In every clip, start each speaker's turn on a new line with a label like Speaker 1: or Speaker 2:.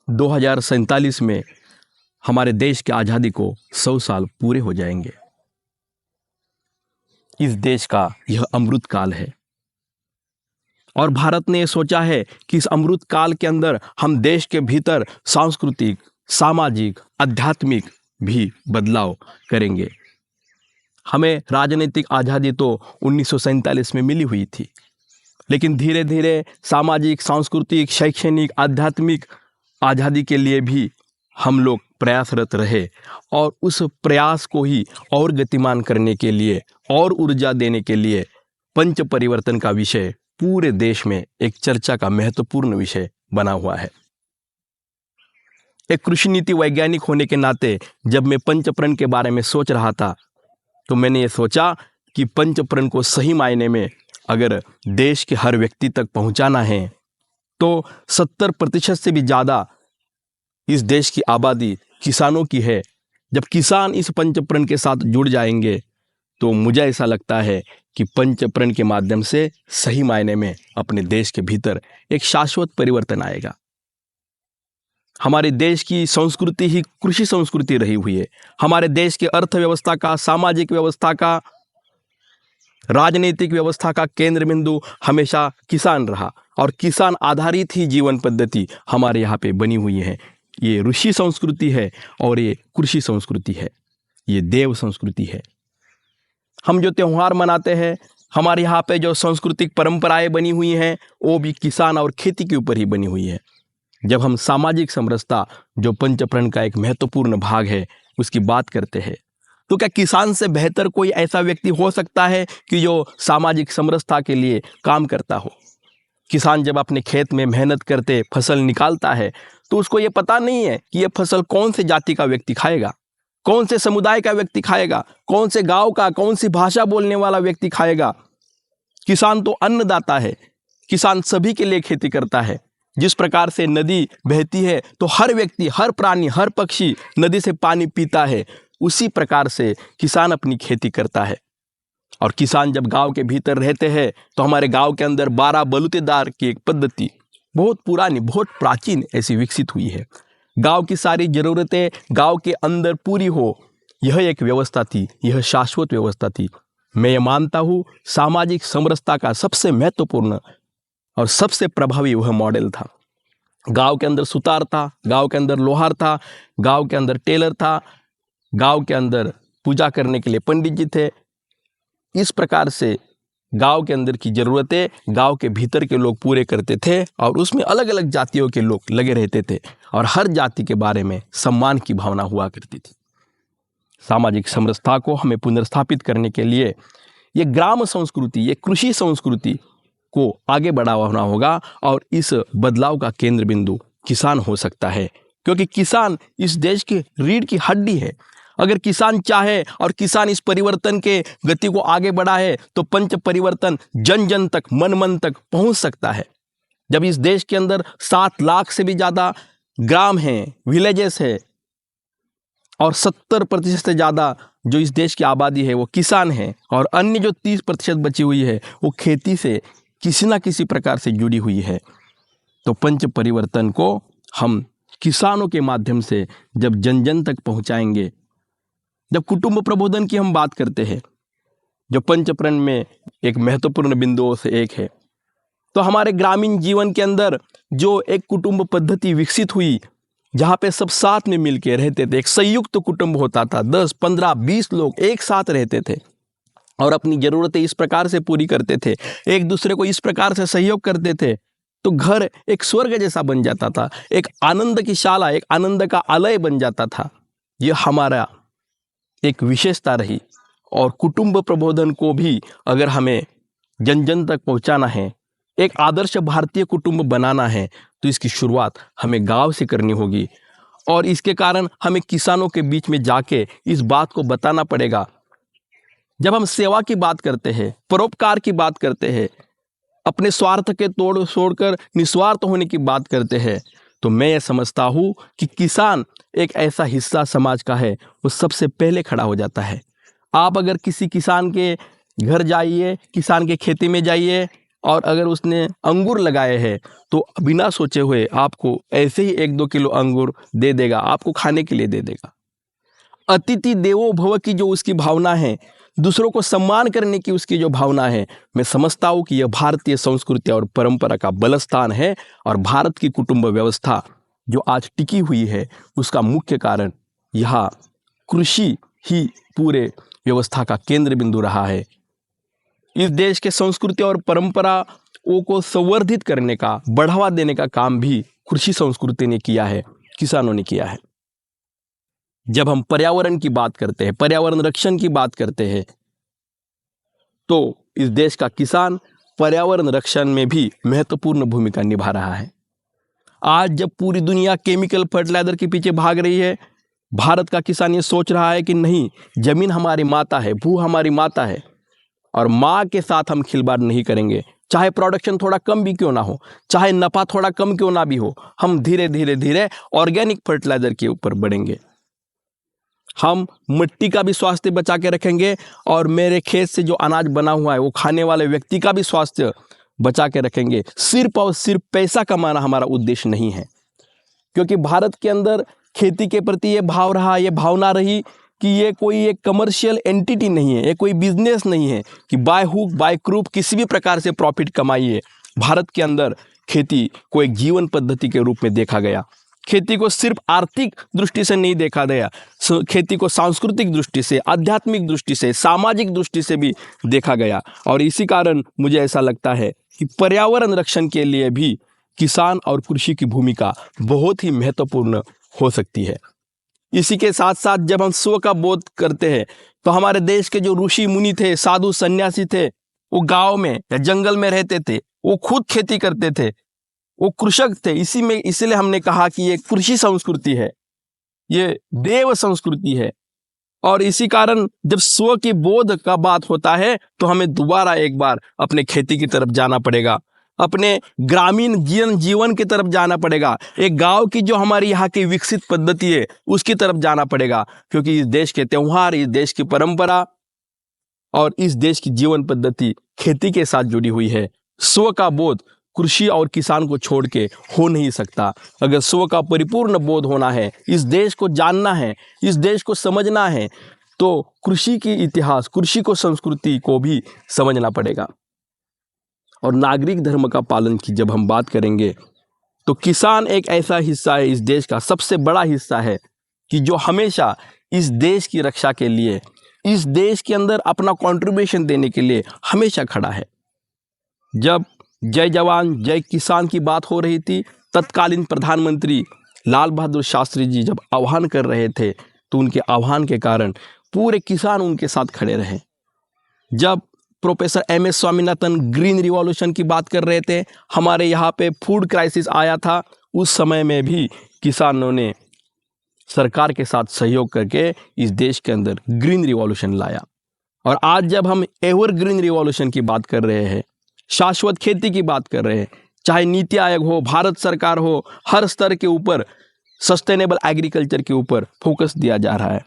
Speaker 1: 2047 में हमारे देश की आज़ादी को 100 साल पूरे हो जाएंगे। इस देश का यह अमृत काल है और भारत ने सोचा है कि इस अमृत काल के अंदर हम देश के भीतर सांस्कृतिक, सामाजिक, आध्यात्मिक भी बदलाव करेंगे। हमें राजनीतिक आज़ादी तो 1947 में मिली हुई थी, लेकिन धीरे धीरे सामाजिक, सांस्कृतिक, शैक्षणिक, आध्यात्मिक आज़ादी के लिए भी हम लोग प्रयासरत रहे और उस प्रयास को ही और गतिमान करने के लिए और ऊर्जा देने के लिए पंच परिवर्तन का विषय पूरे देश में एक चर्चा का महत्वपूर्ण विषय बना हुआ है। एक कृषि नीति वैज्ञानिक होने के नाते जब मैं पंचप्रण के बारे में सोच रहा था तो मैंने ये सोचा कि पंचप्रण को सही मायने में अगर देश के हर व्यक्ति तक पहुंचाना है तो 70% से भी ज़्यादा इस देश की आबादी किसानों की है। जब किसान इस पंचप्रण के साथ जुड़ जाएंगे तो मुझे ऐसा लगता है कि पंचप्रण के माध्यम से सही मायने में अपने देश के भीतर एक शाश्वत परिवर्तन आएगा। हमारे देश की संस्कृति ही कृषि संस्कृति रही हुई है। हमारे देश की अर्थव्यवस्था का, सामाजिक व्यवस्था का, राजनीतिक व्यवस्था का केंद्र बिंदु हमेशा किसान रहा और किसान आधारित ही जीवन पद्धति हमारे यहाँ पे बनी हुई है। ये ऋषि संस्कृति है और ये कृषि संस्कृति है, ये देव संस्कृति है। हम जो त्यौहार मनाते हैं, हमारे यहाँ पे जो सांस्कृतिक परंपराएं बनी हुई हैं, वो भी किसान और खेती के ऊपर ही बनी हुई है। जब हम सामाजिक समरसता, जो पंचप्रण का एक महत्वपूर्ण भाग है, उसकी बात करते हैं तो क्या किसान से बेहतर कोई ऐसा व्यक्ति हो सकता है कि जो सामाजिक समरसता के लिए काम करता हो। किसान जब अपने खेत में मेहनत करते फसल निकालता है तो उसको ये पता नहीं है कि ये फसल कौन से जाति का व्यक्ति खाएगा, कौन से समुदाय का व्यक्ति खाएगा, कौन से गांव का, कौन सी भाषा बोलने वाला व्यक्ति खाएगा। किसान तो अन्नदाता है। किसान सभी के लिए खेती करता है। जिस प्रकार से नदी बहती है तो हर व्यक्ति, हर प्राणी, हर पक्षी नदी से पानी पीता है, उसी प्रकार से किसान अपनी खेती करता है। और किसान जब गांव के भीतर रहते हैं तो हमारे गांव के अंदर 12 बलुतेदार की एक पद्धति बहुत पुरानी, बहुत प्राचीन ऐसी विकसित हुई है। गांव की सारी ज़रूरतें गांव के अंदर पूरी हो, यह एक व्यवस्था थी, यह शाश्वत व्यवस्था थी। मैं ये मानता हूँ सामाजिक समरसता का सबसे महत्वपूर्ण और सबसे प्रभावी वह मॉडल था। गांव के अंदर सुतार था, गांव के अंदर लोहार था, गांव के अंदर टेलर था, गांव के अंदर पूजा करने के लिए पंडित जी थे। इस प्रकार से गांव के अंदर की ज़रूरतें गांव के भीतर के लोग पूरे करते थे और उसमें अलग अलग जातियों के लोग लगे रहते थे और हर जाति के बारे में सम्मान की भावना हुआ करती थी। सामाजिक समरसता को हमें पुनर्स्थापित करने के लिए ये ग्राम संस्कृति, ये कृषि संस्कृति को आगे बढ़ाना होगा और इस बदलाव का केंद्र बिंदु किसान हो सकता है, क्योंकि किसान इस देश की रीढ़ की हड्डी है। अगर किसान चाहे और किसान इस परिवर्तन के गति को आगे बढ़ाए तो पंच परिवर्तन जन जन तक, मन मन तक पहुंच सकता है। जब इस देश के अंदर 7 लाख से भी ज़्यादा ग्राम हैं, विलेजेस है और 70% से ज़्यादा जो इस देश की आबादी है वो किसान है और अन्य जो 30% बची हुई है वो खेती से किसी ना किसी प्रकार से जुड़ी हुई है, तो पंच परिवर्तन को हम किसानों के माध्यम से जब जन जन तक पहुंचाएंगे। जब कुटुंब प्रबोधन की हम बात करते हैं, जो पंचप्रण में एक महत्वपूर्ण बिंदुओं से एक है, तो हमारे ग्रामीण जीवन के अंदर जो एक कुटुंब पद्धति विकसित हुई, जहाँ पे सब साथ में मिल के रहते थे, एक संयुक्त कुटुंब होता था, 10, 15, 20 लोग एक साथ रहते थे और अपनी ज़रूरतें इस प्रकार से पूरी करते थे, एक दूसरे को इस प्रकार से सहयोग करते थे, तो घर एक स्वर्ग जैसा बन जाता था, एक आनंद की शाला, एक आनंद का आलय बन जाता था। यह हमारा एक विशेषता रही और कुटुंब प्रबोधन को भी अगर हमें जन जन तक पहुंचाना है, एक आदर्श भारतीय कुटुंब बनाना है, तो इसकी शुरुआत हमें गांव से करनी होगी और इसके कारण हमें किसानों के बीच में जाके इस बात को बताना पड़ेगा। जब हम सेवा की बात करते हैं, परोपकार की बात करते हैं, अपने स्वार्थ के तोड़ छोड़कर निस्वार्थ होने की बात करते हैं, तो मैं ये समझता हूँ कि किसान एक ऐसा हिस्सा समाज का है, वो सबसे पहले खड़ा हो जाता है। आप अगर किसी किसान के घर जाइए, किसान के खेती में जाइए, और अगर उसने अंगूर लगाए हैं तो बिना सोचे हुए आपको ऐसे ही 1-2 किलो अंगूर दे देगा, आपको खाने के लिए दे देगा। अतिथि देवो भव की जो उसकी भावना है, दूसरों को सम्मान करने की उसकी जो भावना है, मैं समझता हूँ कि यह भारतीय संस्कृति और परंपरा का बलस्थान है। और भारत की कुटुंब व्यवस्था जो आज टिकी हुई है, उसका मुख्य कारण यहाँ कृषि ही पूरे व्यवस्था का केंद्र बिंदु रहा है। इस देश के संस्कृति और परंपराओं को संवर्धित करने का, बढ़ावा देने का काम भी कृषि संस्कृति ने किया है, किसानों ने किया है। जब हम पर्यावरण की बात करते हैं, पर्यावरण रक्षण की बात करते हैं, तो इस देश का किसान पर्यावरण रक्षण में भी महत्वपूर्ण भूमिका निभा रहा है। आज जब पूरी दुनिया केमिकल फर्टिलाइजर के पीछे भाग रही है, भारत का किसान ये सोच रहा है कि नहीं, जमीन हमारी माता है, भू हमारी माता है और माँ के साथ हम खिलवाड़ नहीं करेंगे। चाहे प्रोडक्शन थोड़ा कम भी क्यों ना हो, चाहे नफा थोड़ा कम क्यों ना भी हो, हम धीरे धीरे धीरे ऑर्गेनिक फर्टिलाइजर के ऊपर बढ़ेंगे। हम मिट्टी का भी स्वास्थ्य बचा के रखेंगे और मेरे खेत से जो अनाज बना हुआ है वो खाने वाले व्यक्ति का भी स्वास्थ्य बचा के रखेंगे। सिर्फ और सिर्फ पैसा कमाना हमारा उद्देश्य नहीं है, क्योंकि भारत के अंदर खेती के प्रति ये भाव रहा, ये भावना रही कि ये कोई एक कमर्शियल एंटिटी नहीं है, ये कोई बिजनेस नहीं है कि बाय हुक बाय क्रूप किसी भी प्रकार से प्रॉफिट कमाइए। भारत के अंदर खेती को एक जीवन पद्धति के रूप में देखा गया। खेती को सिर्फ आर्थिक दृष्टि से नहीं देखा गया, खेती को सांस्कृतिक दृष्टि से, आध्यात्मिक दृष्टि से, सामाजिक दृष्टि से भी देखा गया। और इसी कारण मुझे ऐसा लगता है कि पर्यावरण रक्षण के लिए भी किसान और कृषि की भूमिका बहुत ही महत्वपूर्ण हो सकती है। इसी के साथ साथ जब हम स्व का बोध करते हैं तो हमारे देश के जो ऋषि मुनि थे, साधु सन्यासी थे, वो गाँव में या जंगल में रहते थे, वो खुद खेती करते थे, वो कृषक थे। इसलिए हमने कहा कि ये कृषि संस्कृति है, ये देव संस्कृति है। और इसी कारण जब स्व की बोध का बात होता है तो हमें दोबारा एक बार अपने खेती की तरफ जाना पड़ेगा, अपने ग्रामीण जीवन की तरफ जाना पड़ेगा, एक गांव की जो हमारी यहाँ की विकसित पद्धति है उसकी तरफ जाना पड़ेगा। क्योंकि इस देश के त्यौहार, इस देश की परंपरा और इस देश की जीवन पद्धति खेती के साथ जुड़ी हुई है। स्व का बोध कृषि और किसान को छोड़ के हो नहीं सकता। अगर स्व का परिपूर्ण बोध होना है, इस देश को जानना है, इस देश को समझना है, तो कृषि की इतिहास, कृषि को, संस्कृति को भी समझना पड़ेगा। और नागरिक धर्म का पालन की जब हम बात करेंगे तो किसान एक ऐसा हिस्सा है, इस देश का सबसे बड़ा हिस्सा है कि जो हमेशा इस देश की रक्षा के लिए, इस देश के अंदर अपना कंट्रीब्यूशन देने के लिए हमेशा खड़ा है। जब जय जवान जय किसान की बात हो रही थी, तत्कालीन प्रधानमंत्री लाल बहादुर शास्त्री जी जब आह्वान कर रहे थे तो उनके आह्वान के कारण पूरे किसान उनके साथ खड़े रहे। जब professor M S. Swaminathan green revolution की बात कर रहे थे, हमारे यहाँ पे फूड क्राइसिस आया था, उस समय में भी किसानों ने सरकार के साथ सहयोग करके इस देश के अंदर ग्रीन रिवॉल्यूशन लाया। और आज जब हम एवर ग्रीन रिवॉल्यूशन की बात कर रहे हैं, शाश्वत खेती की बात कर रहे हैं, चाहे नीति आयोग हो, भारत सरकार हो, हर स्तर के ऊपर सस्टेनेबल एग्रीकल्चर के ऊपर फोकस दिया जा रहा है।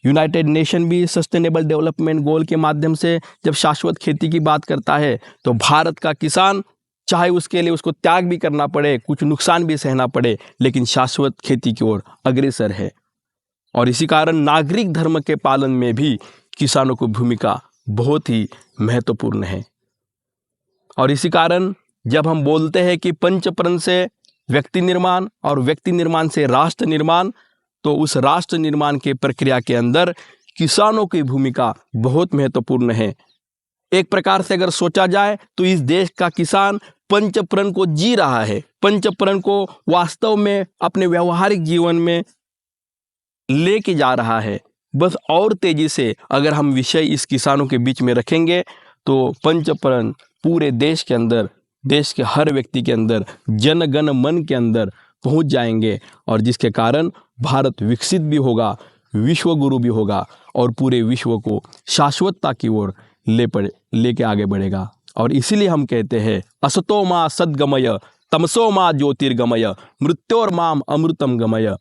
Speaker 1: यूनाइटेड नेशन भी सस्टेनेबल डेवलपमेंट गोल के माध्यम से जब शाश्वत खेती की बात करता है तो भारत का किसान, चाहे उसके लिए उसको त्याग भी करना पड़े, कुछ नुकसान भी सहना पड़े, लेकिन शाश्वत खेती की ओर अग्रसर है। और इसी कारण नागरिक धर्म के पालन में भी किसानों की भूमिका बहुत ही महत्वपूर्ण है। और इसी कारण जब हम बोलते हैं कि पंचप्रण से व्यक्ति निर्माण और व्यक्ति निर्माण से राष्ट्र निर्माण, तो उस राष्ट्र निर्माण के प्रक्रिया के अंदर किसानों की भूमिका बहुत महत्वपूर्ण है। एक प्रकार से अगर सोचा जाए तो इस देश का किसान पंचप्रण को जी रहा है, पंचप्रण को वास्तव में अपने व्यवहारिक जीवन में लेके जा रहा है। बस और तेजी से अगर हम विषय इस किसानों के बीच में रखेंगे तो पंचप्रण पूरे देश के अंदर, देश के हर व्यक्ति के अंदर, जन गण मन के अंदर पहुंच जाएंगे और जिसके कारण भारत विकसित भी होगा, विश्व गुरु भी होगा और पूरे विश्व को शाश्वतता की ओर लेके आगे बढ़ेगा। और इसीलिए हम कहते हैं असतो मां सद्गमय तमसो मां ज्योतिर्गमय मृत्योर माम अमृतम गमय।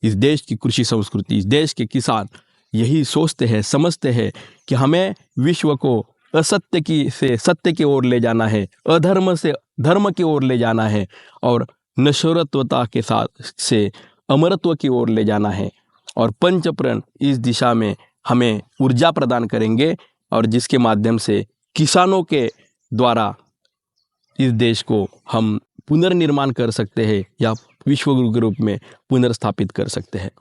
Speaker 1: इस देश की कृषि संस्कृति, इस देश के किसान यही सोचते हैं, समझते हैं कि हमें विश्व को असत्य की से सत्य की ओर ले जाना है, अधर्म से धर्म की ओर ले जाना है और नश्वरत्वता के साथ से अमरत्व की ओर ले जाना है। और पंचप्रण इस दिशा में हमें ऊर्जा प्रदान करेंगे और जिसके माध्यम से किसानों के द्वारा इस देश को हम पुनर्निर्माण कर सकते हैं या विश्व गुरु के रूप में पुनर्स्थापित कर सकते हैं।